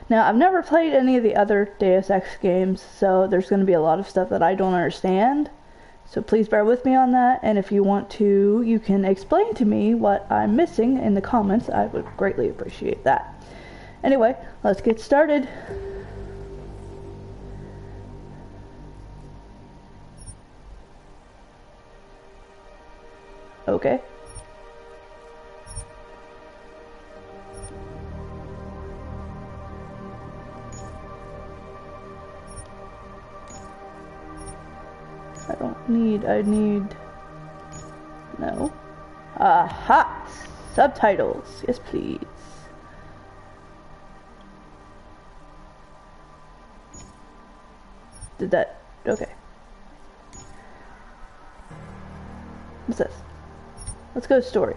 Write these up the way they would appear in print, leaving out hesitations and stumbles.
Now, I've never played any of the other Deus Ex games, so there's going to be a lot of stuff that I don't understand. So please bear with me on that, and if you want to, you can explain to me what I'm missing in the comments. I would greatly appreciate that. Anyway, let's get started. Okay. I need... No. Aha! Subtitles. Yes, please. Did that... Okay. What's this? Let's go to story.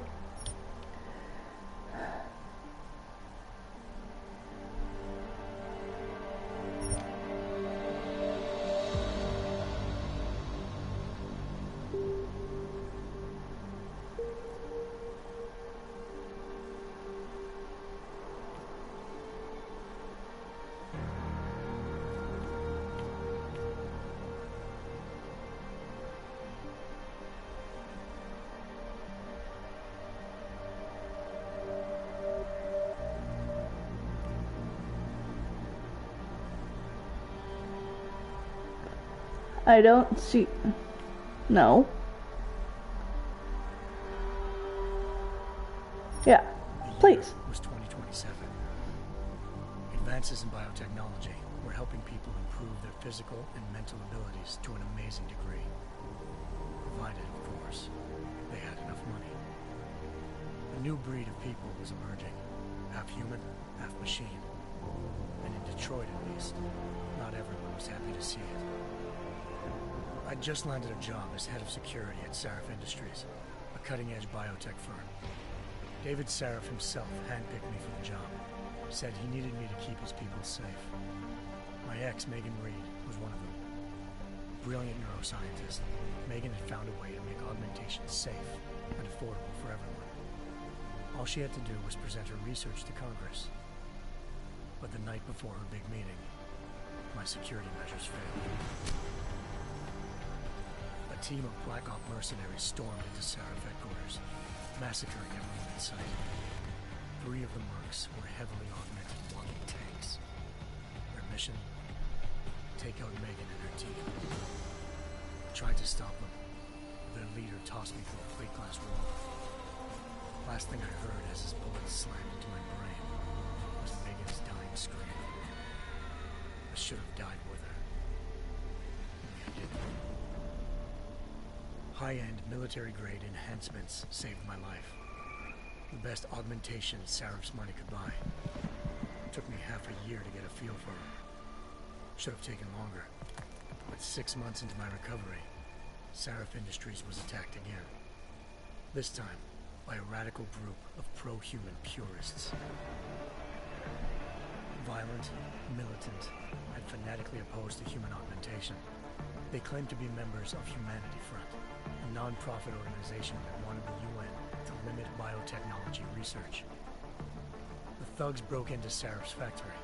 I don't see... No. Yeah, please. It was 2027. Advances in biotechnology were helping people improve their physical and mental abilities to an amazing degree. Provided, of course, they had enough money. A new breed of people was emerging. Half human, half machine. And in Detroit, at least, not everyone was happy to see it. I'd just landed a job as head of security at Sarif Industries, a cutting-edge biotech firm. David Sarif himself handpicked me for the job. Said he needed me to keep his people safe. My ex, Megan Reed, was one of them. Brilliant neuroscientist, Megan had found a way to make augmentation safe and affordable for everyone. All she had to do was present her research to Congress. But the night before her big meeting, my security measures failed. A team of Black Op mercenaries stormed into Sarif headquarters, massacring everyone in sight. 3 of the mercs were heavily augmented walking tanks. Their mission? Take out Megan and her team. Tried to stop them. Their leader tossed me through a plate glass wall. Last thing I heard as his bullet slammed into my brain was Megan's dying scream. I should have died with her. Only I didn't. High-end military-grade enhancements saved my life. The best augmentation Sarif's money could buy. It took me half a year to get a feel for it. Should have taken longer. But 6 months into my recovery, Sarif Industries was attacked again. This time, by a radical group of pro-human purists. Violent, militant, and fanatically opposed to human augmentation. They claimed to be members of Humanity Front, a non-profit organization that wanted the UN to limit biotechnology research. The thugs broke into Sarif's factory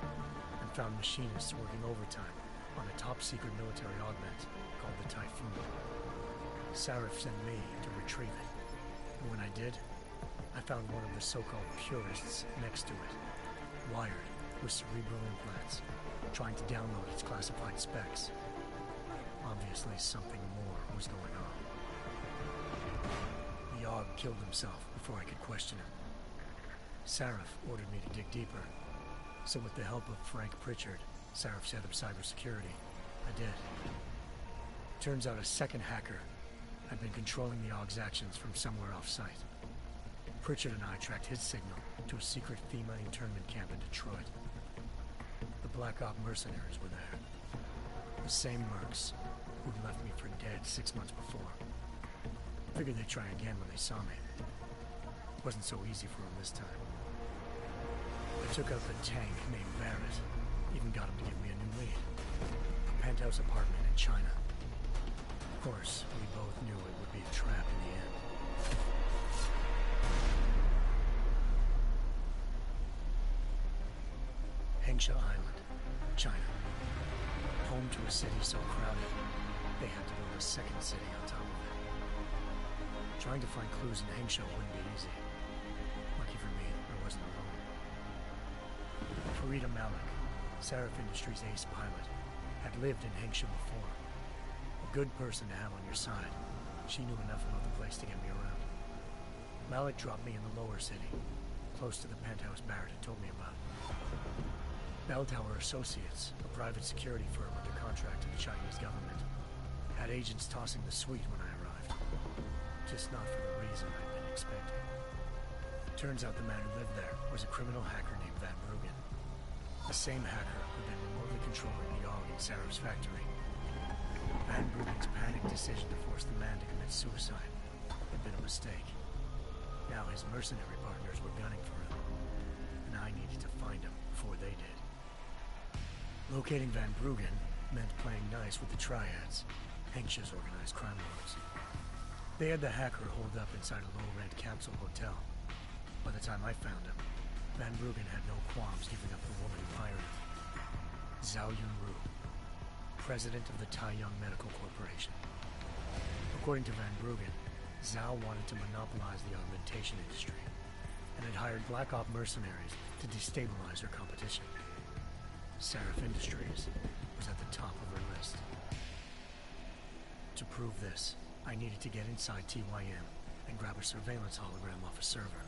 and found machinists working overtime on a top-secret military augment called the Typhoon. Sarif sent me to retrieve it, and when I did, I found one of the so-called purists next to it, wired with cerebral implants, trying to download its classified specs. Obviously, something more was going on. The Aug killed himself before I could question him. Sarif ordered me to dig deeper, so with the help of Frank Pritchard, Sarif's head of cybersecurity, I did. Turns out a second hacker had been controlling the Aug's actions from somewhere off-site. Pritchard and I tracked his signal to a secret FEMA internment camp in Detroit. The Black Op mercenaries were there. The same mercs who'd left me for dead 6 months before. Figured they'd try again when they saw me. It wasn't so easy for them this time. I took out the tank named Barrett. Even got him to give me a new lead. A penthouse apartment in China. Of course, we both knew it would be a trap in the end. Hengsha Island, China. Home to a city so crowded, they had to build a second city on top of it. Trying to find clues in Hengsha wouldn't be easy. Lucky for me, I wasn't alone. Farida Malik, Sarif Industries' ace pilot, had lived in Hengsha before. A good person to have on your side. She knew enough about the place to get me around. Malik dropped me in the lower city, close to the penthouse Barrett had told me about. Bell Tower Associates, a private security firm under contract to the Chinese government, had agents tossing the suite when I arrived. Just not for the reason I'd been expecting. Turns out the man who lived there was a criminal hacker named Van Bruggen. The same hacker who'd been remotely controlling the Yog in Sarah's factory. Van Bruggen's panicked decision to force the man to commit suicide had been a mistake. Now his mercenary partners were gunning for him, and I needed to find him before they did. Locating Van Bruggen meant playing nice with the Triads, Hengsha's organized crime lords. They had the hacker holed up inside a low-rent capsule hotel. By the time I found him, Van Bruggen had no qualms giving up the woman who hired him. Zhao Yunru, president of the Taiyang Medical Corporation. According to Van Bruggen, Zhao wanted to monopolize the augmentation industry and had hired Black Op mercenaries to destabilize her competition. Sarif Industries was at the top of her list. To prove this, I needed to get inside TYM and grab a surveillance hologram off a server.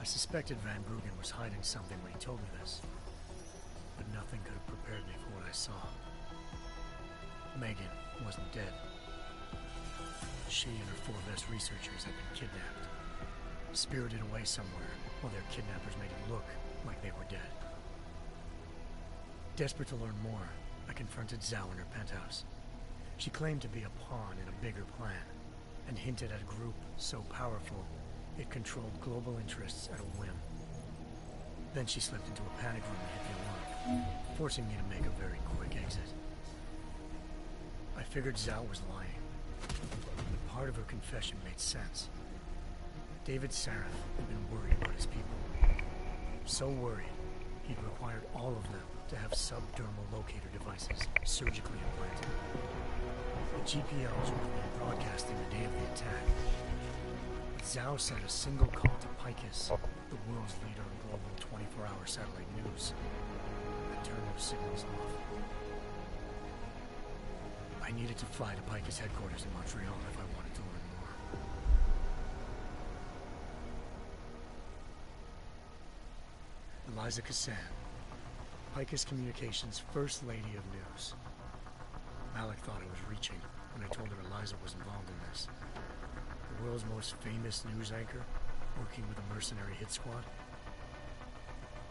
I suspected Van Bruggen was hiding something when he told me this, but nothing could have prepared me for what I saw. Megan wasn't dead. She and her 4 best researchers had been kidnapped, spirited away somewhere while their kidnappers made it look like they were dead. Desperate to learn more, I confronted Zhao in her penthouse. She claimed to be a pawn in a bigger plan, and hinted at a group so powerful it controlled global interests at a whim. Then she slipped into a panic room and hit the alarm, forcing me to make a very quick exit. I figured Zhao was lying, but part of her confession made sense. David Sarif had been worried about his people. So worried, he'd required all of them to have subdermal locator devices surgically implanted. The GPLs would have been broadcasting the day of the attack. Zhao sent a single call to Picus, the world's leader in global 24-hour satellite news, and turned those signals off. I needed to fly to Picus headquarters in Montreal if I wanted to learn more. Eliza Cassan, Picus Communications' First Lady of News. Malik thought I was reaching when I told her Eliza was involved in this. The world's most famous news anchor, working with a mercenary hit squad.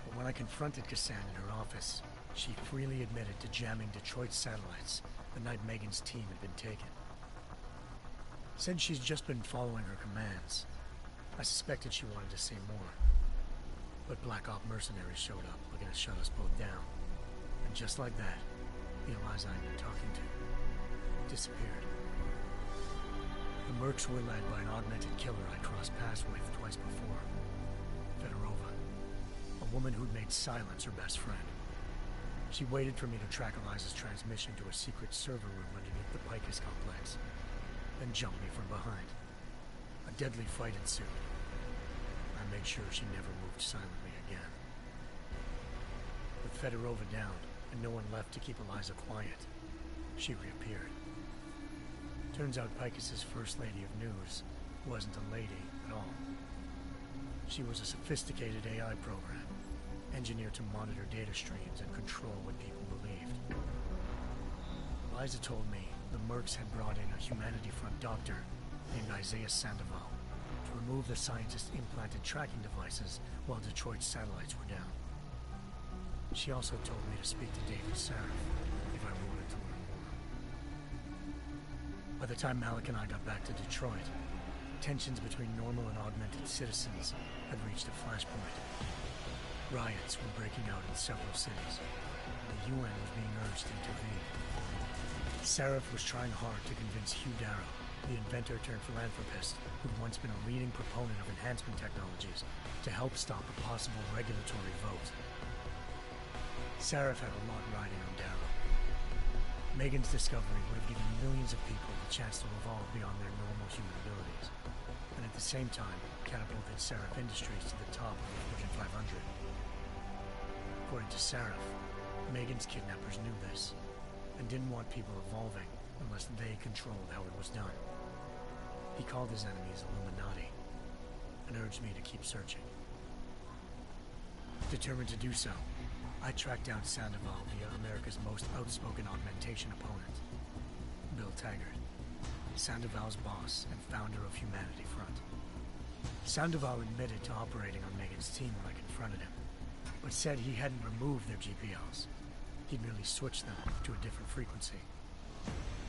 But when I confronted Cassan in her office, she freely admitted to jamming Detroit's satellites the night Megan's team had been taken. Said she's just been following her commands. I suspected she wanted to say more. But Black Op mercenaries showed up, looking to shut us both down. And just like that, the Eliza I'd been talking to disappeared. The Mercs were led by an augmented killer I'd crossed paths with twice before. Fedorova, a woman who'd made silence her best friend. She waited for me to track Eliza's transmission to a secret server room underneath the Picus complex, then jumped me from behind. A deadly fight ensued. I made sure she never moved silently again. With Fedorova down, and no one left to keep Eliza quiet, she reappeared. Turns out Picus's First Lady of News wasn't a lady at all. She was a sophisticated AI program, engineered to monitor data streams and control what people believed. Eliza told me the Mercs had brought in a Humanity Front doctor named Isaiah Sandoval to remove the scientist's implanted tracking devices while Detroit's satellites were down. She also told me to speak to David Sarif if I wanted to learn more. By the time Malik and I got back to Detroit, tensions between normal and augmented citizens had reached a flashpoint. Riots were breaking out in several cities. The UN was being urged to intervene. Sarif was trying hard to convince Hugh Darrow, the inventor turned philanthropist who'd once been a leading proponent of enhancement technologies, to help stop a possible regulatory vote. Seraph had a lot riding on Darrow. Megan's discovery would have given millions of people the chance to evolve beyond their normal human abilities, and at the same time catapulted Seraph Industries to the top of the Fortune 500. According to Seraph, Megan's kidnappers knew this, and didn't want people evolving unless they controlled how it was done. He called his enemies Illuminati, and urged me to keep searching. Determined to do so, I tracked down Sandoval via America's most outspoken augmentation opponent, Bill Taggart, Sandoval's boss and founder of Humanity Front. Sandoval admitted to operating on Megan's team when I confronted him, but said he hadn't removed their GPLs. He'd merely switched them to a different frequency.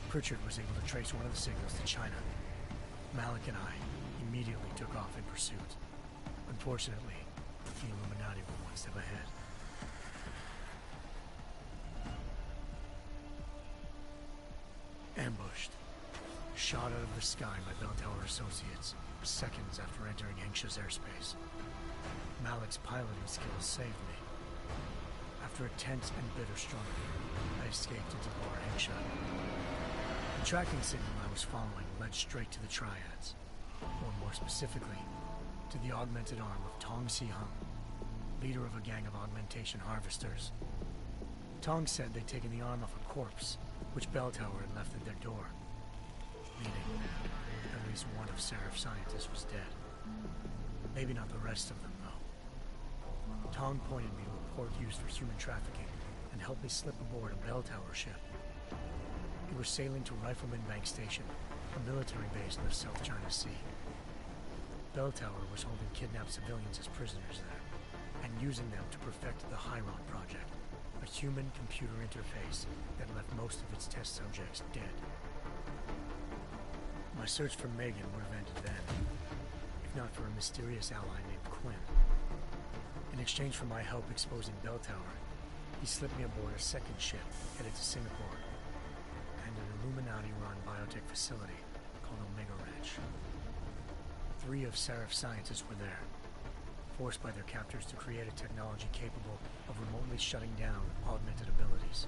Pritchard was able to trace one of the signals to China. Malik and I immediately took off in pursuit. Unfortunately, the Illuminati were one step ahead. Ambushed. Shot out of the sky by Bell Tower Associates, seconds after entering Hengsha's airspace. Malik's piloting skills saved me. After a tense and bitter struggle, I escaped into Lower Hengsha. The tracking signal I was following led straight to the Triads, or more specifically, to the augmented arm of Tong Si-hung, leader of a gang of augmentation harvesters. Tong said they'd taken the arm off a corpse, which Bell Tower had left at their door, meaning at least one of Seraph's scientists was dead. Maybe not the rest of them, though. Tong pointed me to a port used for human trafficking and helped me slip aboard a Bell Tower ship. It was sailing to Rifleman Bank Station, a military base in the South China Sea. Bell Tower was holding kidnapped civilians as prisoners there, and using them to perfect the Hyron Project, a human-computer interface that left most of its test subjects dead. My search for Megan would have ended then, if not for a mysterious ally named Quinn. In exchange for my help exposing Bell Tower, he slipped me aboard a second ship headed to Singapore, and an Illuminati-run biotech facility called Omega Ranch. 3 of Seraph's scientists were there, forced by their captors to create a technology capable of remotely shutting down augmented abilities.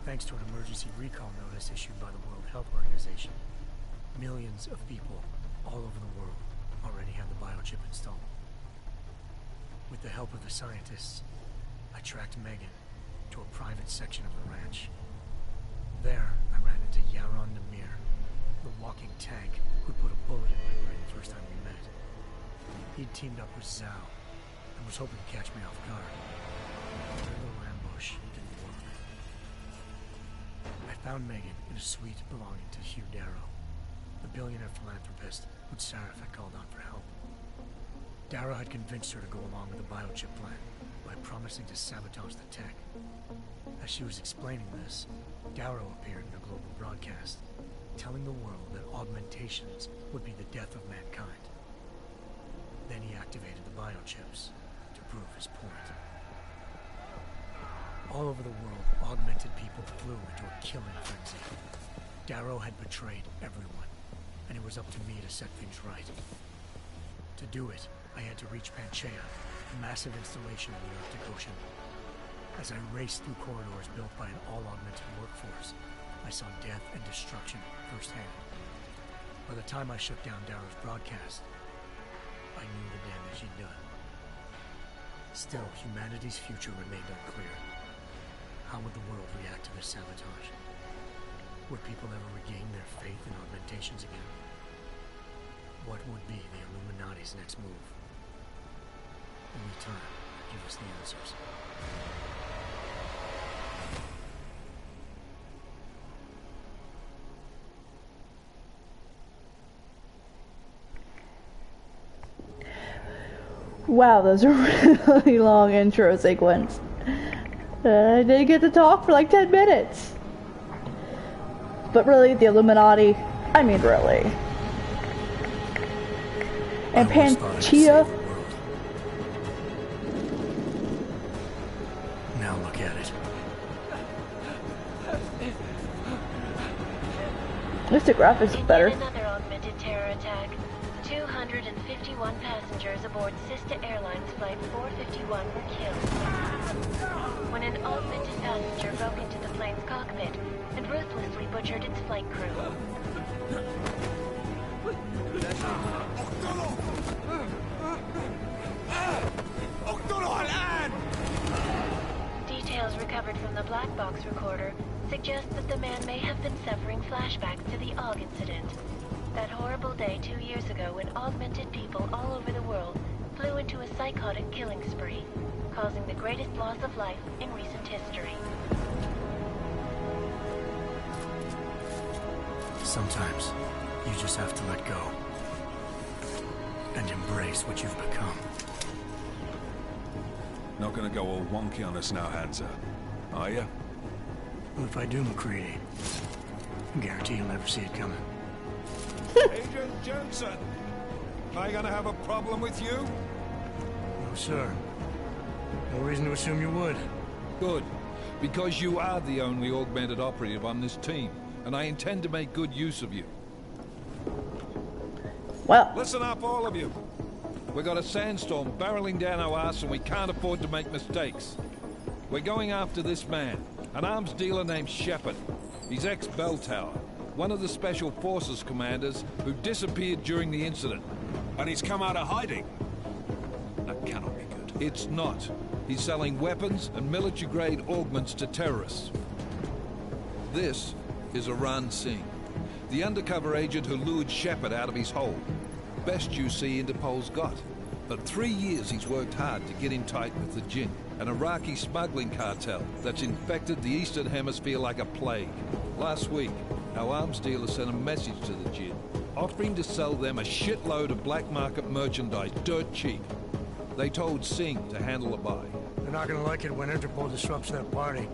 Thanks to an emergency recall notice issued by the World Health Organization, millions of people all over the world already had the biochip installed. With the help of the scientists, I tracked Megan to a private section of the ranch. There, I ran into Yaron Namir, the walking tank who'd put a bullet in my brain the first time we met. He'd teamed up with Zhao and was hoping to catch me off guard. But their little ambush didn't work. I found Megan in a suite belonging to Hugh Darrow, the billionaire philanthropist who Seraph had called on for help. Darrow had convinced her to go along with the biochip plan by promising to sabotage the tech. As she was explaining this, Darrow appeared in a global broadcast, telling the world that augmentations would be the death of mankind. Then he activated the biochips to prove his point. All over the world, augmented people flew into a killing frenzy. Darrow had betrayed everyone, and it was up to me to set things right. To do it, I had to reach Panchaea, a massive installation in the Arctic Ocean. As I raced through corridors built by an all-augmented workforce, I saw death and destruction firsthand. By the time I shut down Darrow's broadcast, I knew the damage he'd done. Still, humanity's future remained unclear. How would the world react to this sabotage? Would people ever regain their faith in augmentations again? What would be the Illuminati's next move? Only time could give us the answers. Wow, those are really long intro sequence. I did get to talk for like 10 minutes. But really, the Illuminati, I mean really. And Panchaea. Now look at it. At least the graphics is better. Another augmented terror attack. 251 passengers aboard Sister Airlines Flight 451 were killed. passenger broke into the plane's cockpit and ruthlessly butchered its flight crew. Details recovered from the black box recorder suggest that the man may have been suffering flashbacks to the Og incident. That horrible day 2 years ago when augmented people all over the world flew into a psychotic killing spree, causing the greatest loss of life in recent history. Sometimes, you just have to let go. And embrace what you've become. Not gonna go all wonky on us now, Hansa, are you? Well, if I do, McCready, I guarantee you'll never see it coming. Agent Jensen! Am I gonna have a problem with you? No, sir. No reason to assume you would. Good. Because you are the only augmented operative on this team, and I intend to make good use of you. Well, Listen up, all of you. We got a sandstorm barreling down our arse and we can't afford to make mistakes. We're going after this man, an arms dealer named Shepard. He's ex-Bell Tower, one of the Special Forces commanders who disappeared during the incident. And he's come out of hiding. That cannot be good. It's not. He's selling weapons and military-grade augments to terrorists. This is Aran Singh, the undercover agent who lured Shepard out of his hole. Best you see Interpol's got. For 3 years he's worked hard to get in tight with the Jinn, an Iraqi smuggling cartel that's infected the Eastern Hemisphere like a plague. Last week, our arms dealer sent a message to the Jinn, offering to sell them a shitload of black market merchandise dirt cheap. They told Singh to handle the buy. They're not gonna like it when Interpol disrupts that party.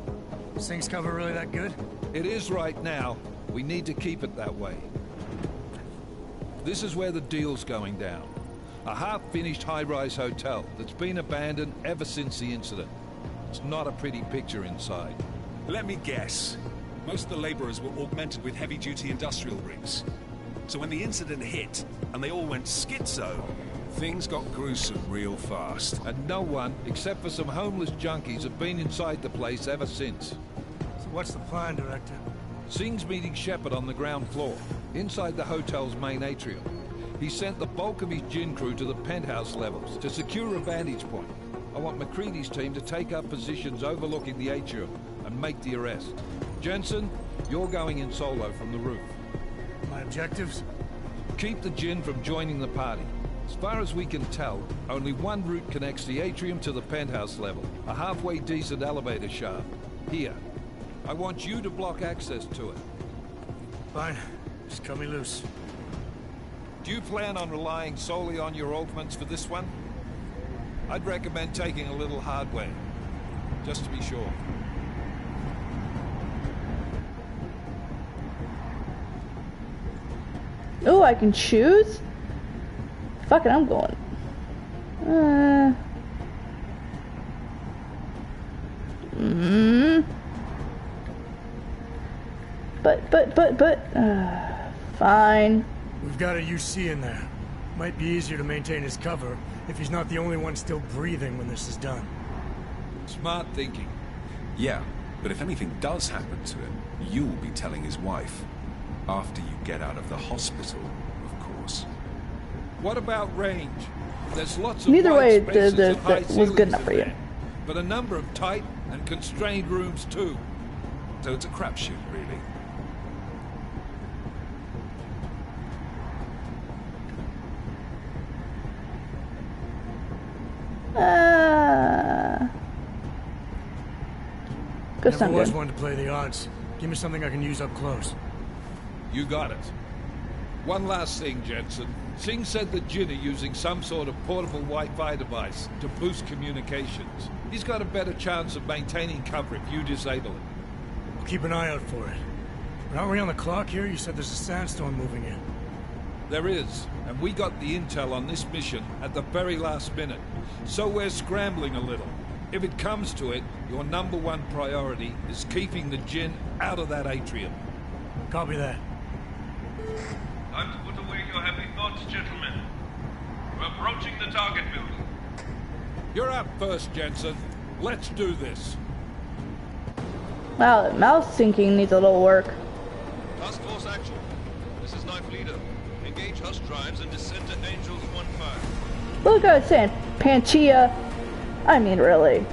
Is Singh's cover really that good? It is right now. We need to keep it that way. This is where the deal's going down. A half-finished high-rise hotel that's been abandoned ever since the incident. It's not a pretty picture inside. Let me guess. Most of the laborers were augmented with heavy-duty industrial rigs. So when the incident hit, and they all went schizo, things got gruesome real fast. And no one, except for some homeless junkies, have been inside the place ever since. So what's the plan, Director? Singh's meeting Shepard on the ground floor, inside the hotel's main atrium. He sent the bulk of his Jinn crew to the penthouse levels to secure a vantage point. I want McCready's team to take up positions overlooking the atrium and make the arrest. Jensen, you're going in solo from the roof. My objectives? Keep the Jinn from joining the party. As far as we can tell, only one route connects the atrium to the penthouse level, a halfway decent elevator shaft. Here. I want you to block access to it. Fine. Just cut me loose. Do you plan on relying solely on your augments for this one? I'd recommend taking a little hardware, just to be sure. oh, I can choose? Fuck it, I'm going. But, fine. We've got a UC in there. Might be easier to maintain his cover if he's not the only one still breathing when this is done. Smart thinking. Yeah, but if anything does happen to him, you'll be telling his wife. After you get out of the hospital, of course. What about range? There's lots of Neither way, wide spaces and high that was good ceilings enough for in you. there, but a number of tight and constrained rooms too. So it's a crapshoot, really. Good Never was good. one to play the odds. Give me something I can use up close. You got it. One last thing, Jensen. Singh said the Jinn are using some sort of portable Wi-Fi device to boost communications. He's got a better chance of maintaining cover if you disable it. I'll keep an eye out for it. But aren't we on the clock here? You said there's a sandstorm moving in. There is, and we got the intel on this mission at the very last minute. So we're scrambling a little. If it comes to it, your #1 priority is keeping the Jinn out of that atrium. Copy that. Time to put away your happy thoughts, gentlemen. We're approaching the target building. You're up first, Jensen. Let's do this. Wow, the mouse syncing needs a little work. Task Force action. This is Knife Leader. Engage Hush drives and descend to Angels 1-5. Look, I was saying Panchea. I mean, really.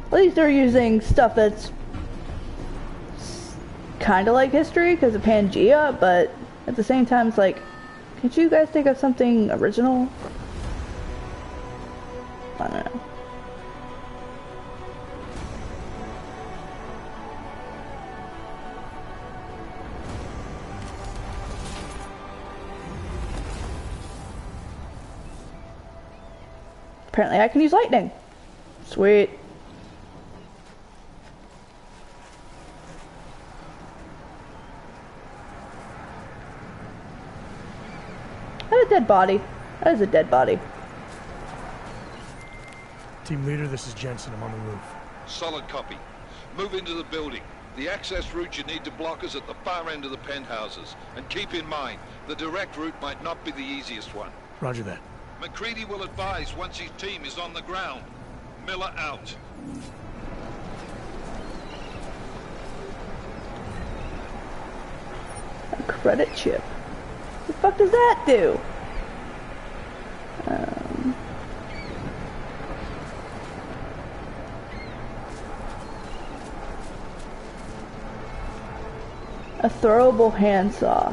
At least they're using stuff that's kind of like history because of Pangea, but at the same time, it's like, can't you guys think of something original? I don't know. Apparently I can use lightning. Sweet. That's a dead body. That is a dead body. Team leader, this is Jensen. I'm on the roof. Solid copy. Move into the building. The access route you need to block is at the far end of the penthouses. And keep in mind, the direct route might not be the easiest one. Roger that. McCready will advise once his team is on the ground. Miller out. A credit chip. What the fuck does that do? A throwable handsaw.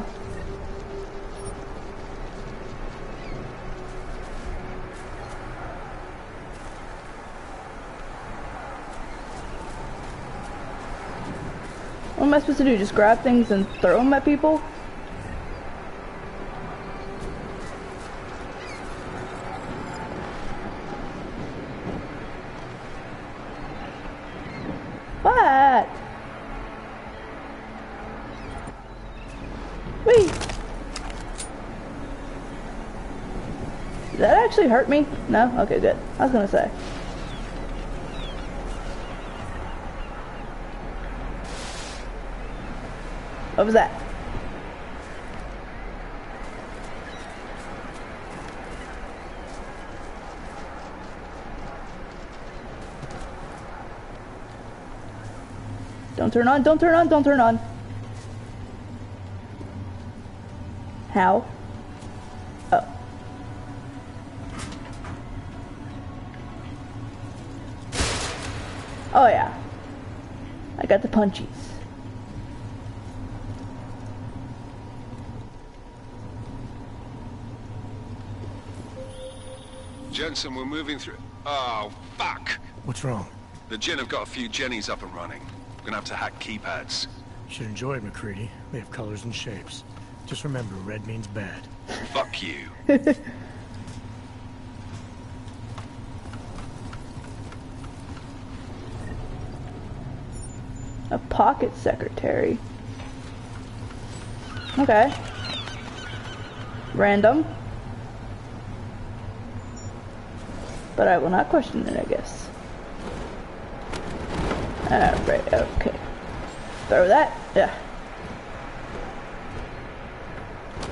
What am I supposed to do? Just grab things and throw them at people? What? Wait. Did that actually hurt me? No? Okay, good. I was gonna say. What was that? Don't turn on, don't turn on, don't turn on. How? Oh. Oh yeah. I got the punchies. Jensen, we're moving through... Oh, fuck! What's wrong? The Jinn have got a few Jennies up and running. We're gonna have to hack keypads. Should enjoy it, McCready. They have colors and shapes. Just remember, red means bad. Fuck you. A pocket secretary. Okay. Random. But I will not question it, I guess. Alright, okay. Throw that. Yeah.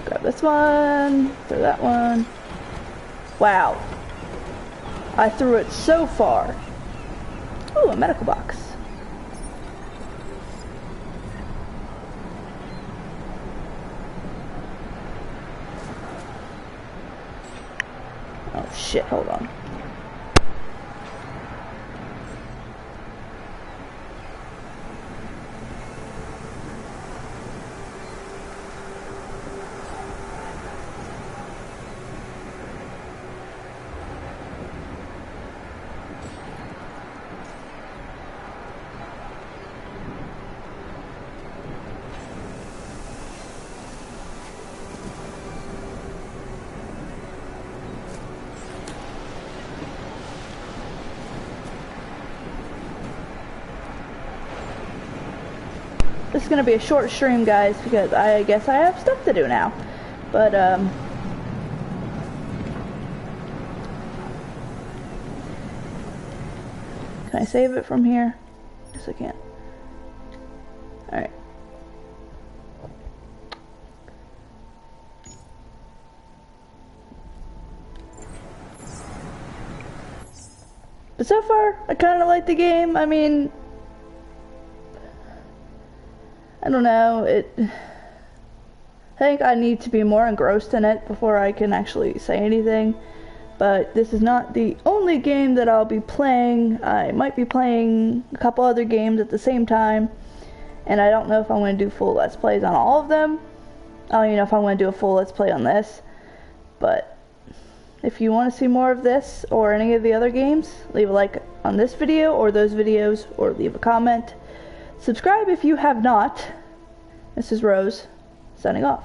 Grab this one. Throw that one. Wow. I threw it so far. Ooh, a medical box. Oh shit, hold on. This is gonna be a short stream, guys, because I guess I have stuff to do now. But, can I save it from here? Yes, I can. Alright. But so far, I kind of like the game. I mean, I don't know, I think I need to be more engrossed in it before I can actually say anything. But this is not the only game that I'll be playing. I might be playing a couple other games at the same time, and I don't know if I'm going to do full Let's Plays on all of them. I don't even know if I'm going to do a full Let's Play on this. But if you want to see more of this or any of the other games, leave a like on this video or those videos, or leave a comment. Subscribe if you have not. This is Rose, signing off.